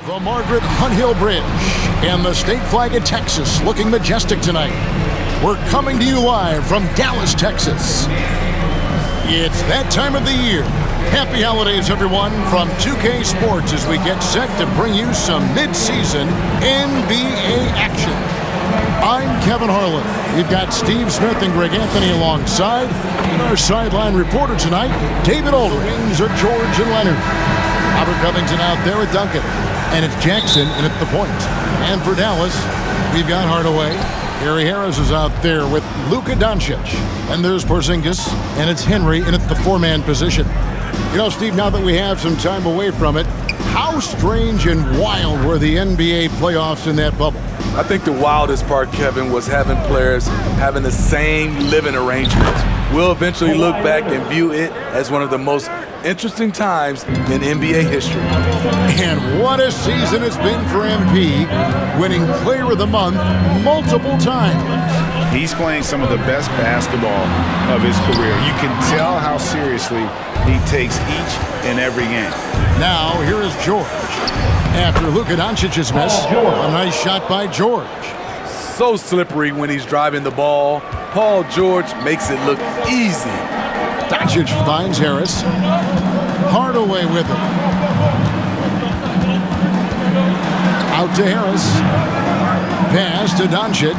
The Margaret Hunt Hill Bridge and the state flag of Texas looking majestic tonight. We're coming to you live from Dallas, Texas. It's that time of the year. Happy holidays, everyone, from 2K Sports as we get set to bring you some mid-season NBA action. I'm Kevin Harlan. We've got Steve Smith and Greg Anthony alongside. And our sideline reporter tonight, David Aldrings are George and Leonard. Robert Covington out there with Duncan. And it's Jackson in at the point. And for Dallas, we've got Hardaway. Gary Harris is out there with Luka Doncic. And there's Porzingis. And it's Henry in at the four-man position. You know, Steve, now that we have some time away from it, how strange and wild were the NBA playoffs in that bubble? I think the wildest part, Kevin, was having players having the same living arrangements. We'll eventually look back and view it as one of the most interesting times in NBA history. And what a season it's been for MP, winning Player of the Month multiple times. He's playing some of the best basketball of his career. You can tell how seriously he takes each and every game. Now, here is George. After Luka Doncic's miss, a nice shot by George. So slippery when he's driving the ball. Paul George makes it look easy. Doncic finds Harris. Hardaway with him. Out to Harris. Pass to Doncic.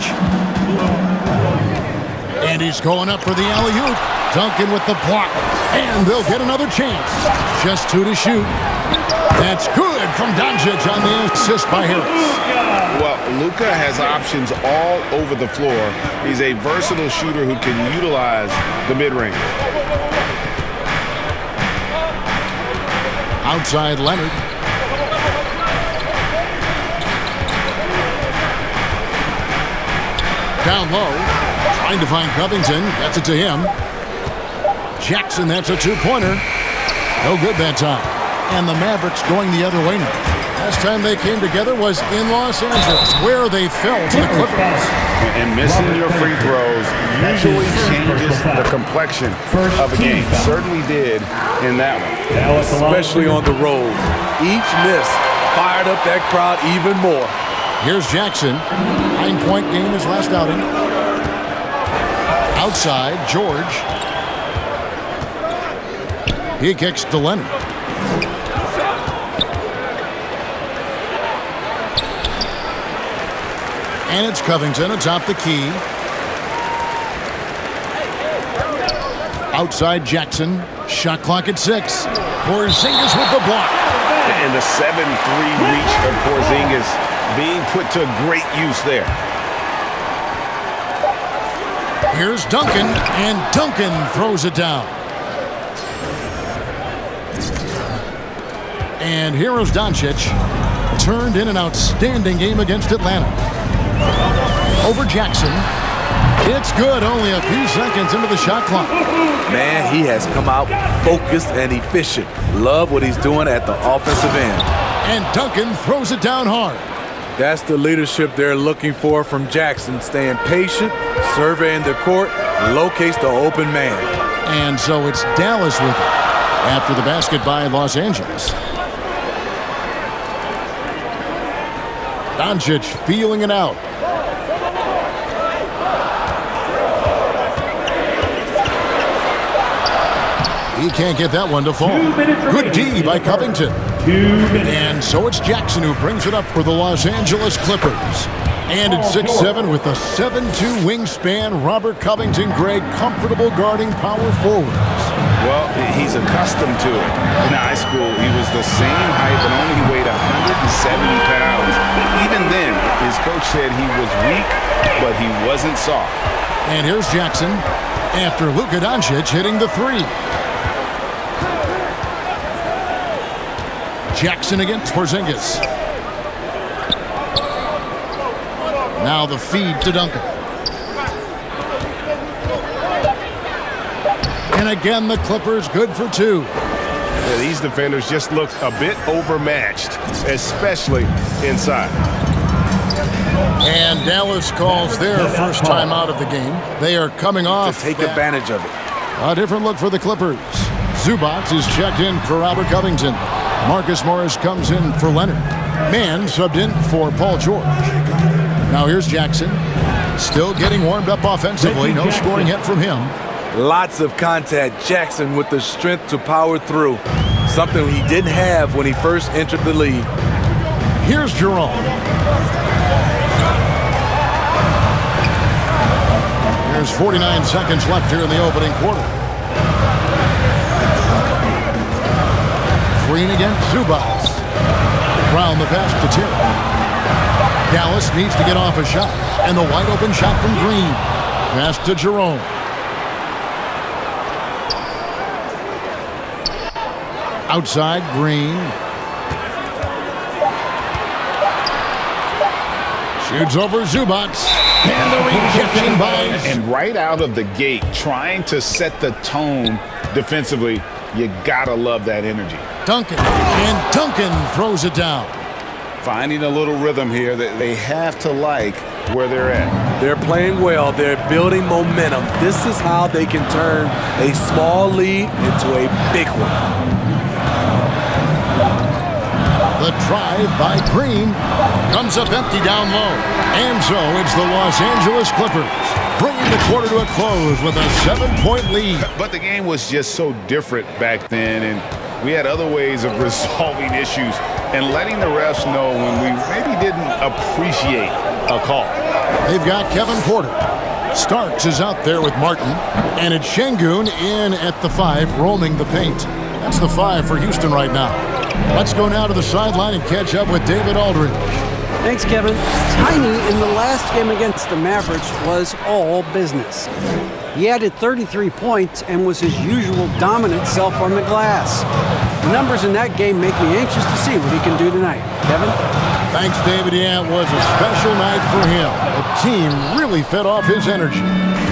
And he's going up for the alley-oop. Duncan with the block. And they'll get another chance. Just two to shoot. That's good from Doncic on the assist by Harris. Well, Luka has options all over the floor. He's a versatile shooter who can utilize the mid-range. Outside Leonard. Down low. Trying to find Covington. Gets it to him. Jackson, that's a two-pointer. No good that time. And the Mavericks going the other way now. Last time they came together was in Los Angeles, where they fell to the Clippers. And missing your free throws usually changes the complexion of a game. Certainly did in that one. Especially on the road. Each miss fired up that crowd even more. Here's Jackson. 9-point game his last outing. Outside, George. He kicks to Leonard. And it's Covington atop the key. Outside Jackson. Shot clock at 6. Porzingis with the block. And the 7-3 reach of Porzingis being put to great use there. Here's Duncan, and Duncan throws it down. And here is Doncic. Turned in an outstanding game against Atlanta. Over Jackson. It's good, only a few seconds into the shot clock. Man, he has come out focused and efficient. Love what he's doing at the offensive end. And Duncan throws it down hard. That's the leadership they're looking for from Jackson. Staying patient, surveying the court, locates the open man. And so it's Dallas with it after the basket by Los Angeles. Doncic feeling it out. He can't get that one to fall. Good D by Covington. And so it's Jackson who brings it up for the Los Angeles Clippers. And it's 6'7" with a 7'2" wingspan. Robert Covington, Greg, comfortable guarding power forwards. Well, he's accustomed to it. In high school, he was the same height, but only weighed 170 pounds. Even then, his coach said he was weak, but he wasn't soft. And here's Jackson after Luka Doncic hitting the three. Jackson against Porzingis. Now the feed to Duncan. And again, the Clippers good for two. Yeah, these defenders just look a bit overmatched, especially inside. And Dallas calls their first time out of the game. They are coming off to take advantage of it. A different look for the Clippers. Zubac is checked in for Robert Covington. Marcus Morris comes in for Leonard. Man subbed in for Paul George. Now here's Jackson. Still getting warmed up offensively. No scoring yet from him. Lots of contact. Jackson with the strength to power through. Something he didn't have when he first entered the league. Here's Jerome. There's 49 seconds left here in the opening quarter. Green against Zubats. Brown the pass to Terry. Dallas needs to get off a shot. And the wide open shot from Green. Pass to Jerome. Outside, Green. Shoots over Zubats. And the rejection by... And right out of the gate, trying to set the tone defensively, you gotta love that energy. Duncan. And Duncan throws it down. Finding a little rhythm here that they have to like where they're at. They're playing well. They're building momentum. This is how they can turn a small lead into a big one. The drive by Green comes up empty down low. And so it's the Los Angeles Clippers bringing the quarter to a close with a 7-point lead. But the game was just so different back then, and we had other ways of resolving issues and letting the refs know when we maybe didn't appreciate a call. They've got Kevin Porter. Starks is out there with Martin. And it's Şengün in at the 5, roaming the paint. That's the 5 for Houston right now. Let's go now to the sideline and catch up with David Aldridge. Thanks, Kevin. Tiny in the last game against the Mavericks was all business. He added 33 points and was his usual dominant self on the glass. The numbers in that game make me anxious to see what he can do tonight. Kevin? Thanks, David. Yeah, it was a special night for him. The team really fed off his energy.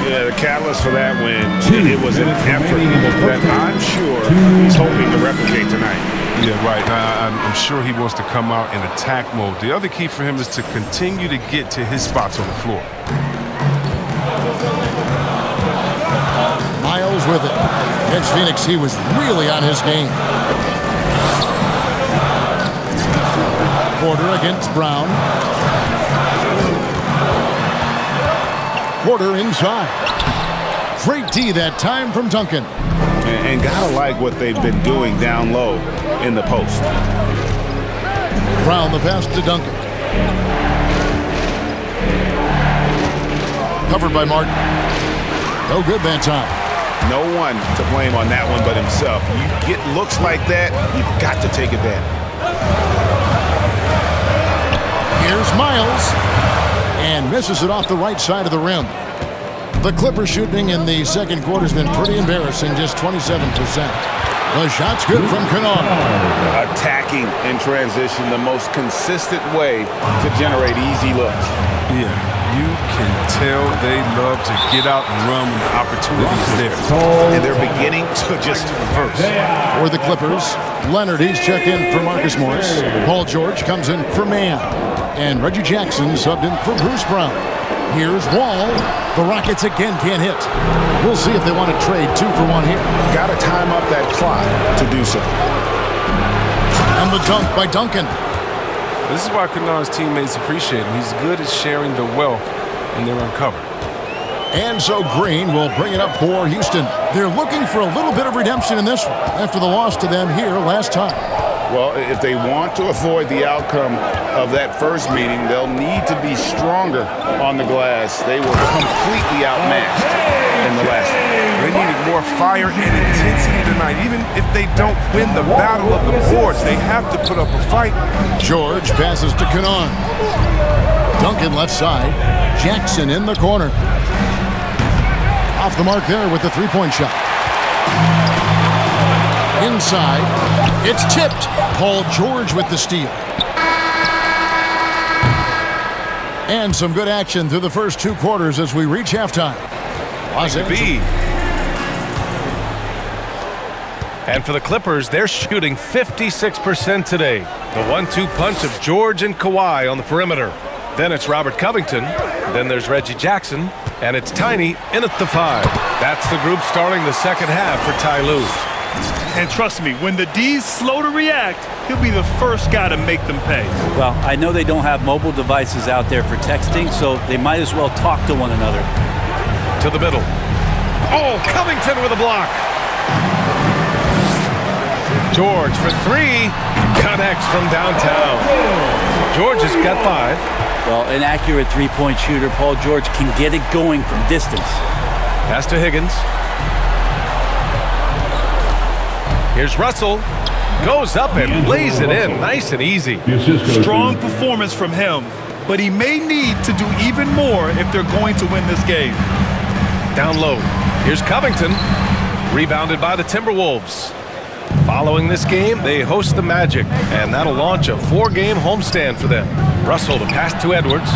Yeah, the catalyst for that win, it was an effort that I'm sure he's hoping to replicate tonight. Yeah, right. I'm sure he wants to come out in attack mode. The other key for him is to continue to get to his spots on the floor. Miles with it. Against Phoenix, he was really on his game. Porter against Brown. Porter inside. Great D that time from Duncan. And gotta like what they've been doing down low in the post. Brown the pass to Duncan. Covered by Martin. No good that time. No one to blame on that one but himself. You get looks like that, you've got to take advantage. Here's Miles. And misses it off the right side of the rim. The Clippers shooting in the second quarter has been pretty embarrassing, just 27%. The shot's good from Kennard. Attacking in transition, the most consistent way to generate easy looks. Yeah, you can tell they love to get out and run when the opportunity is there. And they're beginning to just reverse. For the Clippers, Leonard, he's checked in for Marcus Morris. Paul George comes in for Mann. And Reggie Jackson subbed in for Bruce Brown. Here's Wall. The Rockets again can't hit. We'll see if they want to trade 2 for 1 here. Got to time up that clock to do so. And the dunk by Duncan. This is why Kennard's teammates appreciate him. He's good at sharing the wealth when they're uncovered. And so Green will bring it up for Houston. They're looking for a little bit of redemption in this one after the loss to them here last time. Well, if they want to avoid the outcome of that first meeting, they'll need to be stronger on the glass. They were completely outmatched in the last one. They needed more fire and intensity tonight. Even if they don't win the battle of the boards, they have to put up a fight. George passes to Kennard. Duncan left side. Jackson in the corner. Off the mark there with the three-point shot. Inside, it's tipped. Paul George with the steal. And some good action through the first 2 quarters as we reach halftime. Los Angeles. And for the Clippers, they're shooting 56% today. The 1-2 punch of George and Kawhi on the perimeter. Then it's Robert Covington. Then there's Reggie Jackson. And it's Tiny in at the 5. That's the group starting the second half for Ty Lue. And trust me, when the D's slow to react, he'll be the first guy to make them pay. Well, I know they don't have mobile devices out there for texting, so they might as well talk to one another. To the middle. Oh, Covington with a block. George for three. Connects from downtown. George has got 5. Well, an accurate three-point shooter, Paul George, can get it going from distance. Pass to Higgins. Here's Russell. Goes up and lays it in nice and easy. Strong performance from him, but he may need to do even more if they're going to win this game. Down low. Here's Covington. Rebounded by the Timberwolves. Following this game, they host the Magic, and that'll launch a 4-game homestand for them. Russell to pass to Edwards.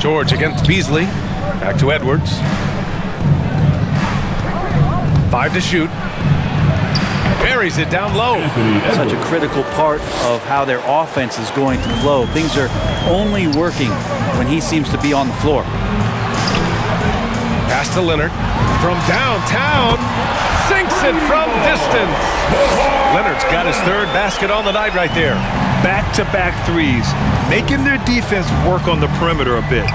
George against Beasley. Back to Edwards. 5 to shoot. Buries it down low. Such a critical part of how their offense is going to flow. Things are only working when he seems to be on the floor. Pass to Leonard. From downtown. Sinks it from distance. Leonard's got his 3rd basket on the night right there. Back-to-back threes, making their defense work on the perimeter a bit.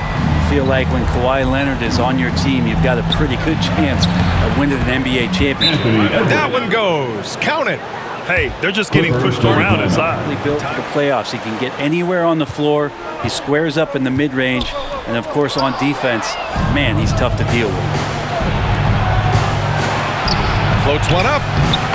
Feel like when Kawhi Leonard is on your team, you've got a pretty good chance of winning an NBA championship. That one goes. Count it. Hey, they're just getting pushed around inside. He built for the playoffs. He can get anywhere on the floor. He squares up in the mid-range. And, of course, on defense, man, he's tough to deal with. Floats one up,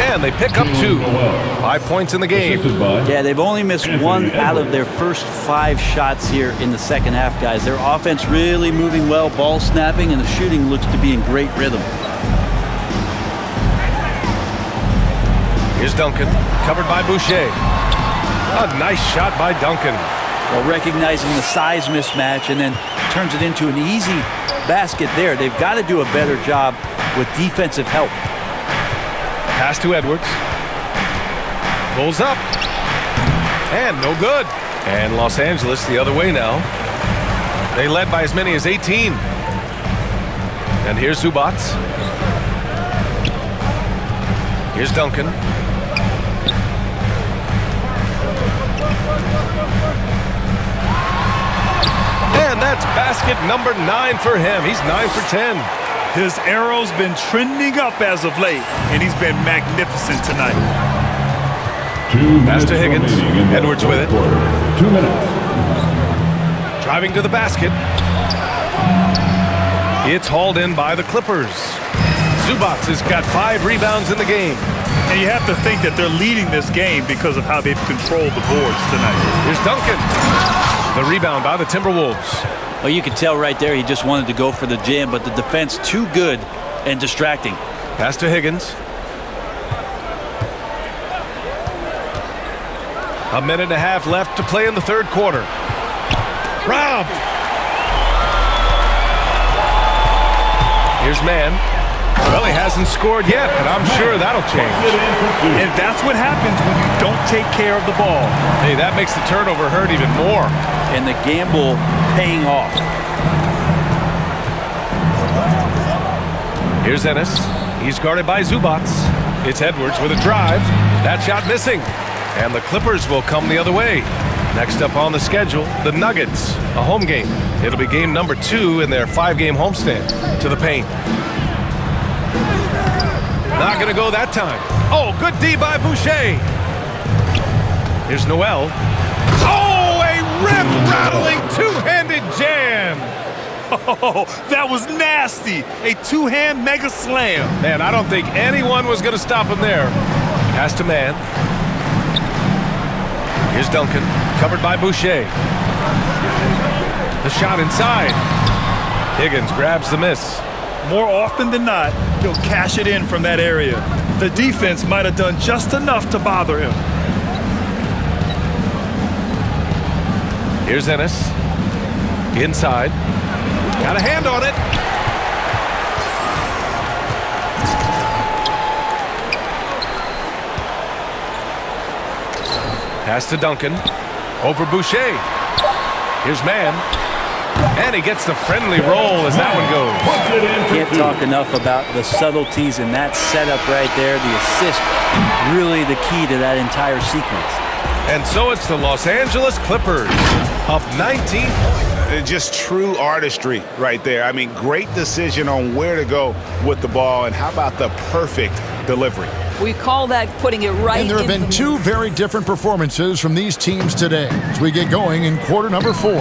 and they pick up 2. 5 points in the game. Yeah, they've only missed 1 out of their first 5 shots here in the second half, guys. Their offense really moving well, ball snapping, and the shooting looks to be in great rhythm. Here's Duncan, covered by Boucher. A nice shot by Duncan. Well, recognizing the size mismatch and then turns it into an easy basket there. They've got to do a better job with defensive help. Pass to Edwards. Pulls up. And no good. And Los Angeles the other way now. They led by as many as 18. And here's Zubac. Here's Duncan. And that's basket number 9 for him. He's 9 for 10. His arrow's been trending up as of late, and he's been magnificent tonight. Pass to Higgins. Edwards with it. 2 minutes. Driving to the basket. It's hauled in by the Clippers. Zubac has got 5 rebounds in the game. And you have to think that they're leading this game because of how they've controlled the boards tonight. Here's Duncan. The rebound by the Timberwolves. Well, you could tell right there he just wanted to go for the jam, but the defense too good and distracting. Pass to Higgins. A minute and a half left to play in the 3rd quarter. Robbed. Here's Mann. Well, he hasn't scored yet, but I'm sure that'll change. And that's what happens when you don't take care of the ball. Hey, that makes the turnover hurt even more. And the gamble paying off. Here's Ennis. He's guarded by Zubac. It's Edwards with a drive. That shot missing. And the Clippers will come the other way. Next up on the schedule, the Nuggets, a home game. It'll be game number 2 in their 5-game homestand. To the paint. Not going to go that time. Oh, good D by Boucher. Here's Noel. Oh, a rim-rattling 2-handed jam. Oh, that was nasty. A 2-hand mega slam. Man, I don't think anyone was going to stop him there. Pass to Mann. Here's Duncan, covered by Boucher. The shot inside. Higgins grabs the miss. More often than not, he'll cash it in from that area. The defense might have done just enough to bother him. Here's Ennis. Inside. Got a hand on it. Pass to Duncan. Over Boucher. Here's Mann. And he gets the friendly roll as that one goes. Can't talk enough about the subtleties in that setup right there. The assist, really the key to that entire sequence. And so it's the Los Angeles Clippers, up 19 points. Just true artistry right there. I mean, great decision on where to go with the ball, and how about the perfect delivery? We call that putting it right. And there have been two very different performances from these teams today as we get going in quarter number 4.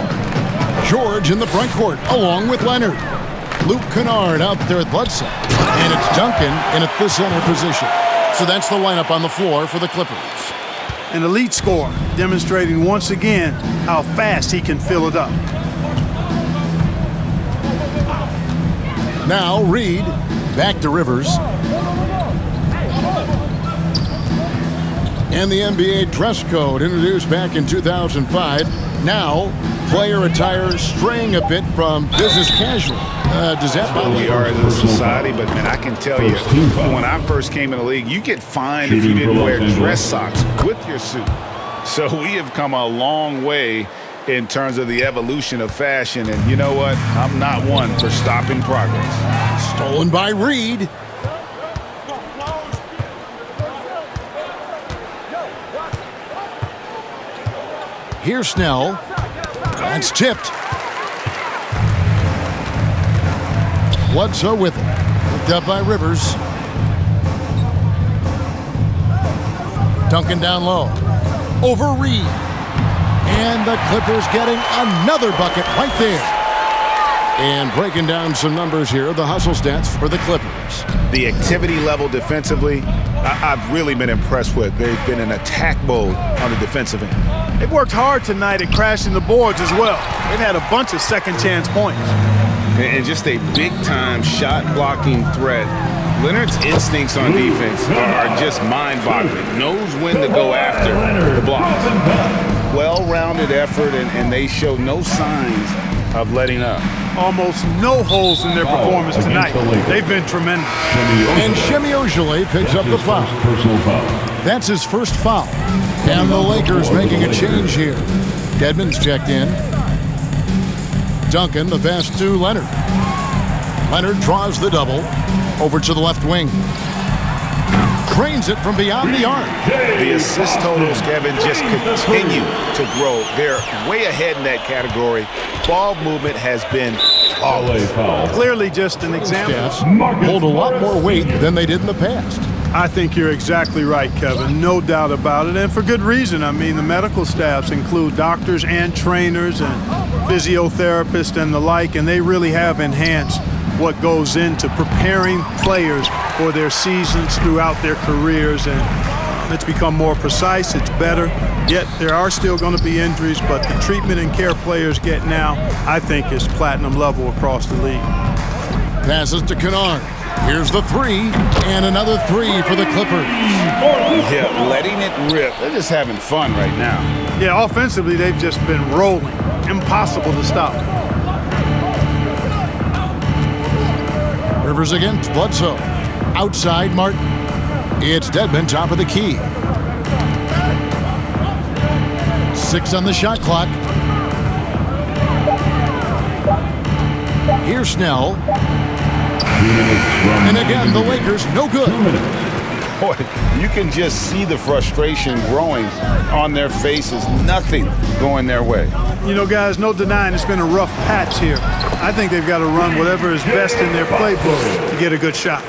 George in the front court along with Leonard. Luke Kennard out there at Bledsoe. And it's Duncan in at the center position. So that's the lineup on the floor for the Clippers. An elite scorer, demonstrating once again how fast he can fill it up. Now Reed, back to Rivers. And the NBA dress code introduced back in 2005. Now, player attire straying a bit from business casual. Does that bother We you? are in the society, but man, I can tell you, when I first came in the league, you get fined if you didn't wear dress socks with your suit. So we have come a long way in terms of the evolution of fashion, and you know what? I'm not one for stopping progress. Stolen by Reed. Here's Snell. That's tipped. Bledsoe with it. Picked up by Rivers. Duncan down low. Over Reed. And the Clippers getting another bucket right there. And breaking down some numbers here, the hustle stats for the Clippers. The activity level defensively, I've really been impressed with. They've been in attack mode on the defensive end. They worked hard tonight at crashing the boards as well. They've had a bunch of second chance points. And just a big-time shot-blocking threat. Leonard's instincts on defense are just mind-boggling. Knows when to go after the blocks. Well-rounded effort, and they show no signs of letting up. Almost no holes in their performance tonight. They've been tremendous. And Shemi Ojeleye picks up the foul. That's his first foul. And the Lakers making a change here. Dedmon's checked in. Duncan, the pass to Leonard. Leonard draws the double. Over to the left wing. Trains it from beyond the arc. The assist totals, Kevin, just continue to grow. They're way ahead in that category. Ball movement has been flawless. Clearly just an example. Staffs hold a lot more weight than they did in the past. I think you're exactly right, Kevin. No doubt about it, and for good reason. I mean, the medical staffs include doctors and trainers and physiotherapists and the like, and they really have enhanced what goes into preparing players for their seasons throughout their careers, and it's become more precise, it's better. Yet there are still going to be injuries, but the treatment and care players get now, I think, is platinum level across the league. Passes to Kennard. Here's the three, and another three for the Clippers. Yeah, letting it rip. They're just having fun right now. Yeah, offensively, they've just been rolling. Impossible to stop. Rivers against Bledsoe. Outside Martin. It's Dedmon, top of the key. 6 on the shot clock. Here's Snell. And again, the Lakers, no good. Boy, you can just see the frustration growing on their faces. Nothing going their way. You know, guys, no denying it's been a rough patch here. I think they've got to run whatever is best in their playbook to get a good shot.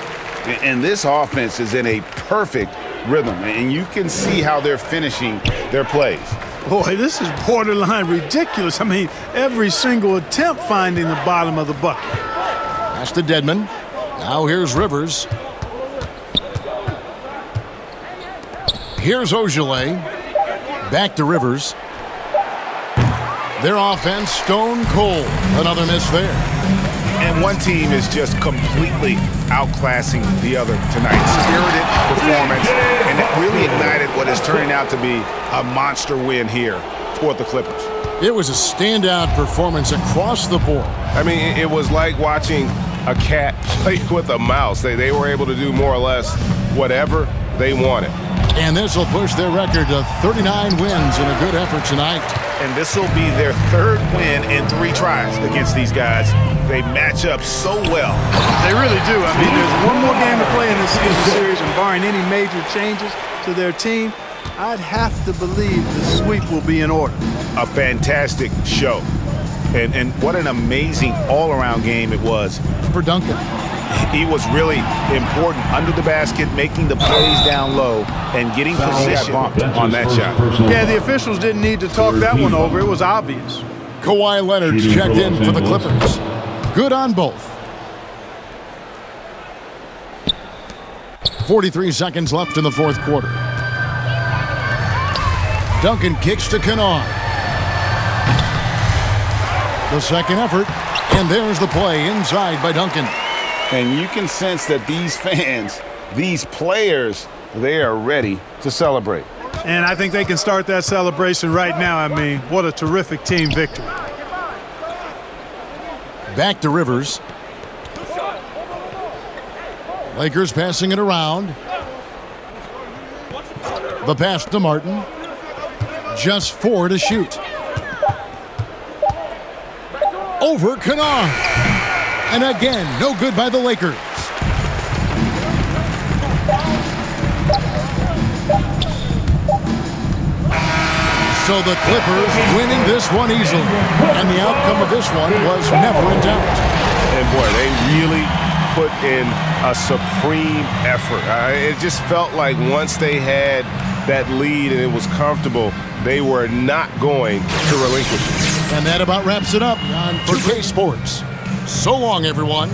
And this offense is in a perfect rhythm, and you can see how they're finishing their plays. Boy, this is borderline ridiculous. I mean, every single attempt finding the bottom of the bucket. Pass to Dedmon. Now here's Rivers. Here's Ojeleye. Back to Rivers. Their offense stone cold. Another miss there. And one team is just completely outclassing the other tonight. Spirited performance, and it really ignited what is turning out to be a monster win here for the Clippers. It was a standout performance across the board. I mean, it was like watching a cat play with a mouse. They were able to do more or less whatever they wanted. And this will push their record to 39 wins in a good effort tonight. And this will be their third win in 3 tries against these guys. They match up so well. They really do. I mean, there's one more game to play in this season series, and barring any major changes to their team, I'd have to believe the sweep will be in order. A fantastic show. And what an amazing all-around game it was. For Duncan. He was really important under the basket, making the plays down low and getting position on that shot. Yeah, the officials didn't need to talk that one over. It was obvious. Kawhi Leonard checked in for the Clippers. Good on both. 43 seconds left in the fourth quarter. Duncan kicks to Kennard. The second effort, and there's the play inside by Duncan. And you can sense that these fans, these players, they are ready to celebrate. And I think they can start that celebration right now. I mean, what a terrific team victory. Back to Rivers. Lakers passing it around. The pass to Martin. Just 4 to shoot. Over Kennard. And again, no good by the Lakers. So the Clippers winning this one easily. And the outcome of this one was never in doubt. And boy, they really put in a supreme effort. It just felt like once they had that lead and it was comfortable, they were not going to relinquish it. And that about wraps it up on 2K Sports. So long, everyone.